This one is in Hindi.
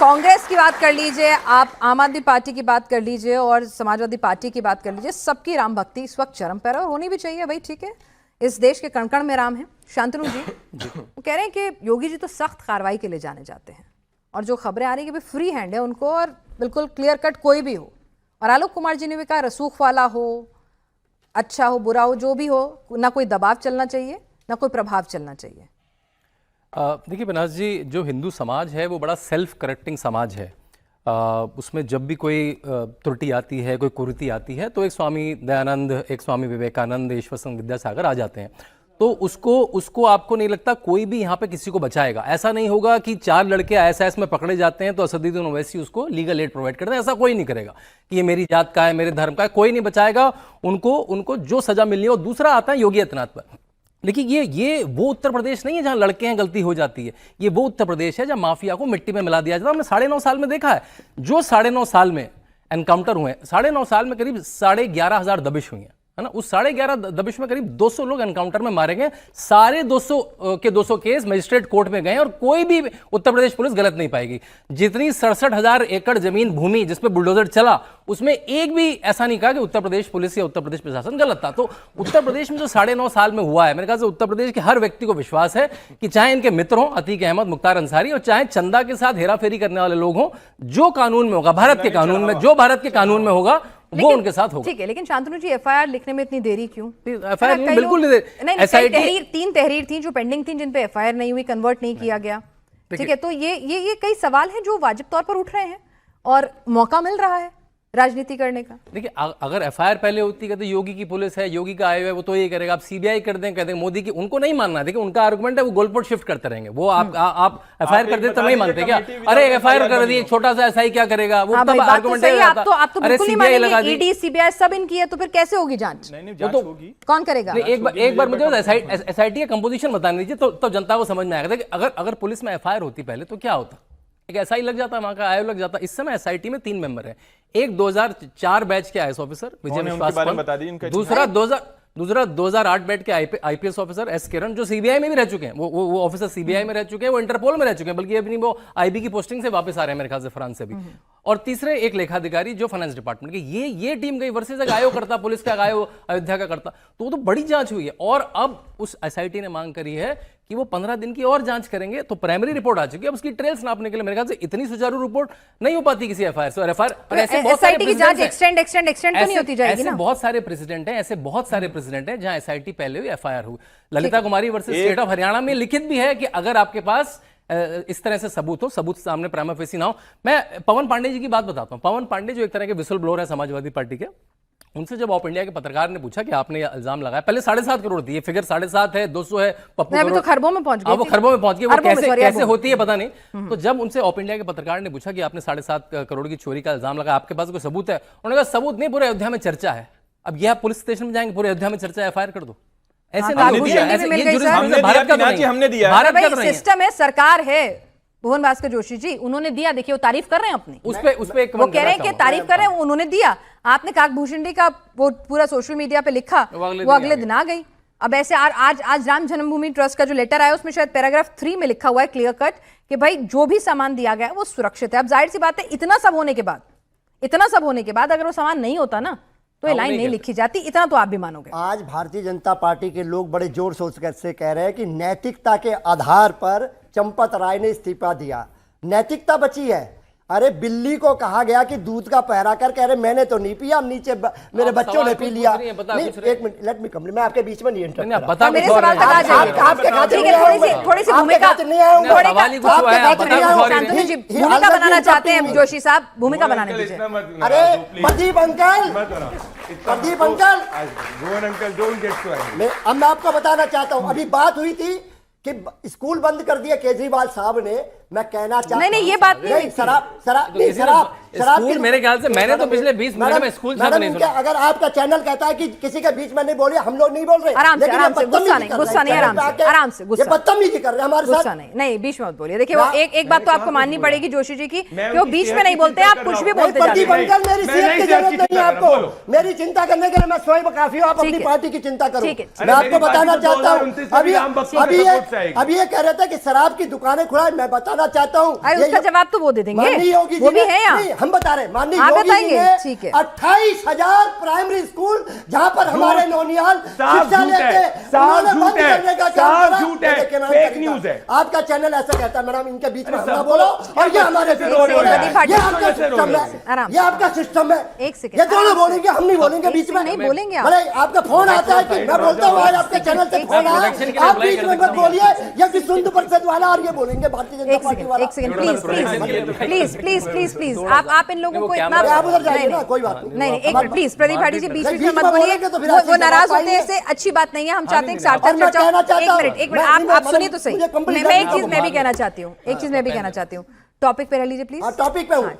कांग्रेस की बात कर लीजिए, आप आम आदमी पार्टी की बात कर लीजिए और समाजवादी पार्टी की बात कर लीजिए, सबकी राम भक्ति इस वक्त चरम पर और होनी भी चाहिए भाई, ठीक है। इस देश के कण कण में राम है। शांतनु जी वो कह रहे हैं कि योगी जी तो सख्त कार्रवाई के लिए जाने जाते हैं और जो खबरें आ रही है कि फ्री हैंड है उनको और बिल्कुल क्लियर कट कोई भी हो। और आलोक कुमार जी ने भी कहा रसूख वाला हो, अच्छा हो, बुरा हो, जो भी हो, ना कोई दबाव चलना चाहिए ना कोई प्रभाव चलना चाहिए। देखिए बनास जी, जो हिंदू समाज है वो बड़ा सेल्फ करेक्टिंग समाज है। उसमें जब भी कोई त्रुटि आती है, कोई कुरीति आती है तो एक स्वामी दयानंद, एक स्वामी विवेकानंद, ईश्वर सिंह विद्यासागर आ जाते हैं। तो उसको आपको नहीं लगता कोई भी यहाँ पे किसी को बचाएगा? ऐसा नहीं होगा कि 4 लड़के ISIS में पकड़े जाते हैं तो असदुद्दीन ओवैसी उसको लीगल एड प्रोवाइड करते हैं। ऐसा कोई नहीं करेगा कि ये मेरी जात का है, मेरे धर्म का है, कोई नहीं बचाएगा उनको जो सजा मिलनी है। और दूसरा आता है योगी आदित्यनाथ पर। देखिए ये वो उत्तर प्रदेश नहीं है जहां लड़के हैं गलती हो जाती है। ये वो उत्तर प्रदेश है जहां माफिया को मिट्टी में मिला दिया जाता है। हमने 9.5 साल में देखा है, जो 9.5 साल में एनकाउंटर हुए, 9.5 साल में करीब 11,500 दबिश हुई है ना। उस 11,500 दबिश में करीब 200 लोग एनकाउंटर में मारे गए। सारे 200 के 200 केस मजिस्ट्रेट कोर्ट में गए और कोई भी उत्तर प्रदेश पुलिस गलत नहीं पाएगी। जितनी 67,000 एकड़ जमीन भूमि जिसपे बुलडोजर चला, उसमें एक भी ऐसा नहीं कहा कि उत्तर प्रदेश पुलिस या उत्तर प्रदेश प्रशासन गलत था। तो उत्तर प्रदेश में जो 9.5 साल में हुआ है, मेरे ख्याल से उत्तर प्रदेश के हर व्यक्ति को विश्वास है कि चाहे इनके मित्र हों अतीक अहमद, मुख्तार अंसारी, और चाहे चंदा के साथ हेराफेरी करने वाले लोग हों, जो कानून में होगा, भारत के कानून में, जो भारत के कानून में होगा वो उनके साथ होगा। ठीक है, लेकिन शांतनु जी FIR लिखने में इतनी देरी क्यों? FIR बिल्कुल नहीं, तीन तहरीर थी जो पेंडिंग थी, जिन पे FIR नहीं हुई, कन्वर्ट नहीं किया गया। ठीक है, तो ये कई सवाल हैं जो वाजिब तौर पर उठ रहे हैं और मौका मिल रहा है राजनीति करने का। देखिए, अगर FIR पहले होती कहते योगी की पुलिस है, योगी का आयोग है, वो तो ये करेगा। आप CBI कर दें, कहते हैं मोदी की, उनको नहीं मानना है। देखिए उनका आर्गुमेंट है वो गोलपोस्ट शिफ्ट करते रहेंगे। वो आप FIR कर देते तो नहीं मानते क्या? अरे FIR कर दी, छोटा सा SI क्या करेगा? वो तब आर्गुमेंट है। आप तो बिल्कुल नहीं मानेंगे, ED CBI सब इनकी है, तो फिर कैसे होगी जांच? कौन करेगा? एक बार मुझे SIT का कंपोजिशन बताने दीजिए तो जनता को समझ में आएगा। देखिए अगर पुलिस में FIR होती पहले तो क्या होता? एक SI लग जाता, वहां का आयोग लग जाता। इस समय SIT में 3 मेंबर हैं। एक 2004 बैच के IAS ऑफिसर विजय विश्वास, दूसरा 2008 बैच के IPS ऑफिसर S किरण, जो CBI में भी रह चुके हैं। वो ऑफिसर CBI में रह चुके हैं, वो इंटरपोल में रह चुके हैं, बल्कि अभी वो IB की पोस्टिंग से वापस आ रहे हैं मेरे ख्याल से फ्रांस से भी। और तीसरे एक लेखाधिकारी जो फाइनेंस डिपार्टमेंट की। ये टीम गई वर्सेस एक आयोग करता, पुलिस का आयोग अयोध्या का करता। तो वो तो बड़ी जांच हुई है। और अब उस SIT ने मांग करी है कि वो 15 दिन की और जांच करेंगे। तो प्राइमरी रिपोर्ट आ चुकी है, अब उसकी ट्रेल्स नापने के लिए मेरे ख्याल से इतनी सुचारू रिपोर्ट नहीं हो पाती किसी FIR से। और SIT की जांच एक्सटेंड तो नहीं होती जाएगी ना? ऐसे बहुत सारे प्रेसिडेंट हैं जहां SIT पहले हुई FIR हुई। ललिता कुमारी वर्सेस स्टेट ऑफ हरियाणा में लिखित भी है कि अगर आपके पास इस तरह से सबूत सामने प्राइमा फेसी ना हो। मैं पवन पांडे जी की बात बताता हूं। पवन पांडे जो एक तरह के विसल ब्लोअर है समाजवादी पार्टी के, उनसे जब ऑफ इंडिया के पत्रकार ने पूछा कि आपने इल्जाम लगाया, पहले 7.5 करोड़ थी, ये फिगर 7.5 है, 200 है, पप्पू करोड़, तो खरबों में पहुंच गए। वो खरबों में पहुंच गए। वो कैसे होती है पता नहीं। तो जब उनसे ऑफ इंडिया के पत्रकार ने पूछा कि आपने 7.5 करोड़ की चोरी का इल्जाम लगाया, आपके पास कोई सबूत है? उन्होंने कहा सबूत नहीं, पूरे अयोध्या में चर्चा है। अब यह पुलिस स्टेशन में जाएंगे, पूरे अयोध्या में चर्चा है, FIR कर दो। ऐसे भारत का सिस्टम है, सरकार है। भुवन भास्कर जोशी जी उन्होंने दिया, देखिए वो तारीफ कर रहे हैं अपनी, उस पे वो कह रहे हैं कि तारीफ कर रहे हैं, उन्होंने दिया। आपने काकभूषण जी का वो पूरा सोशल मीडिया पे लिखा, वो अगले दिन आ गई। अब ऐसे आज राम जन्मभूमि ट्रस्ट का जो लेटर आया उसमें शायद पैराग्राफ 3 में लिखा हुआ है क्लियर कट कि भाई जो भी सामान दिया गया है वो सुरक्षित है। अब जाहिर सी बात है, इतना सब होने के बाद अगर वो सामान नहीं होता ना तो ये लाइन नहीं लिखी जाती। इतना तो आप भी मानोगे। आज भारतीय जनता पार्टी के लोग बड़े जोर शोर से कह रहे हैं कि नैतिकता के आधार पर चंपत राय ने इस्तीफा दिया। नैतिकता बची है? अरे बिल्ली को कहा गया कि दूध का पहरा कर, कह रहे मैंने तो नहीं पिया, नीचे मेरे बच्चों ने पी लिया। नहीं, एक मिनट, लेट मी कंप्लीट। मैं आपके बीच में नहीं इंटरप्ट कर रहा। मेरे सवाल तक आ जाइए। आपके थोड़ी सी भूमिका बनाना चाहते हैं जोशी साहब, भूमिका बनाने दीजिए। अरे प्रदीप अंकल, अब मैं आपको बताना चाहता हूँ, अभी बात हुई थी कि स्कूल बंद कर दिया केजरीवाल साहब ने। मैं कहना चाहता नहीं, ये बात नहीं। शराब मेरे ख्याल से मैंने तो पिछले 20 मिनट में स्कूल नहीं सुना। अगर आपका चैनल कहता है कि किसी के बीच में नहीं बोलिए, हम लोग नहीं बोल रहे। आराम से, गुस्सा नहीं, आराम से, बदतमीजी कर रहे हैं हमारे साथ। नहीं, बीच में मत बोलिए। देखिए वो एक बात तो आपको माननी पड़ेगी जोशी जी की, वो बीच में नहीं बोलते, आप कुछ भी बोलते जाते हैं। मेरी सेहत की जरूरत नहीं है आपको, मेरी चिंता करने के लिए मैं स्वयं काफी हूँ। आप अपनी पार्टी की चिंता करो। मैं आपको बताना चाहता हूँ, अभी ये कह रहे थे कि शराब की दुकानें खुला, मैं बताना बताना चाहता हूँ, अरे उसका जवाब तो वो दे देंगे, माननीय योगी वो जी भी ने, है यहाँ। नहीं, हम बता रहे हैं, माननीय आप योगी जी बताएंगे, ने ठीक है। 28,000 प्राइमरी स्कूल जहाँ पर हमारे नौनियाल साफ शिक्षा झूठ है, लेते, साफ उन्होंने झूठ बंद है, करने का काम साफ करा। झूठ है, देखिए मैडम, फेक तरीका, न्यूज़ है। आपका चैनल ऐसा कहता है मैडम, इनके बीच में अरे हम ना सब बोलो, तो- और ये हमारे कैसे बीच रो में रहे बोले। हैं? ये आपका कैसे रो सिस्टम रहे है, आराम से। ये आपका सिस्टम है। एक सेकंड, ये दोनों आराम से। बोलेंगे, हम नहीं बोलेंगे बीच में। नहीं बोलेंगे आप। भले आपका फोन आता है कि मैं बोलता हूँ आज आपके चैनल से फोन आया, प्रोडक्शन के लिए आप अप्लाई बीच कर में सकता मत हूँ। बोलिए, या कि सुंद परिषद वाला और ये बोलेंगे भारतीय जनता पार्टी वाला। एक second please please please please please आप इन लोगों को इतना, आप उधर जाइए नहीं, ना, कोई बात नहीं नहीं, एक मिनट प्लीज, प्रदीप भाटी जी बीच नहीं, बीच में बीच मत में बोलिए, बोलेंगे तो फिर वो अच्छी नाराज जवाब होते हैं, पाएंगे। इससे अच्छी बात नहीं है। हम चाहते हैं कि और सार्थक मैं चर्चा। कहना चाहता एक हूं, मिनट मैं- आप सुनिए तो सही, मुझे complete मैं एक करना चीज मैं भी कहना चाहती हूँ, एक चीज मैं भी कहना चाहती हूँ, टॉपिक पे रह लीजिए प्लीज। टॉपिक पे हूँ।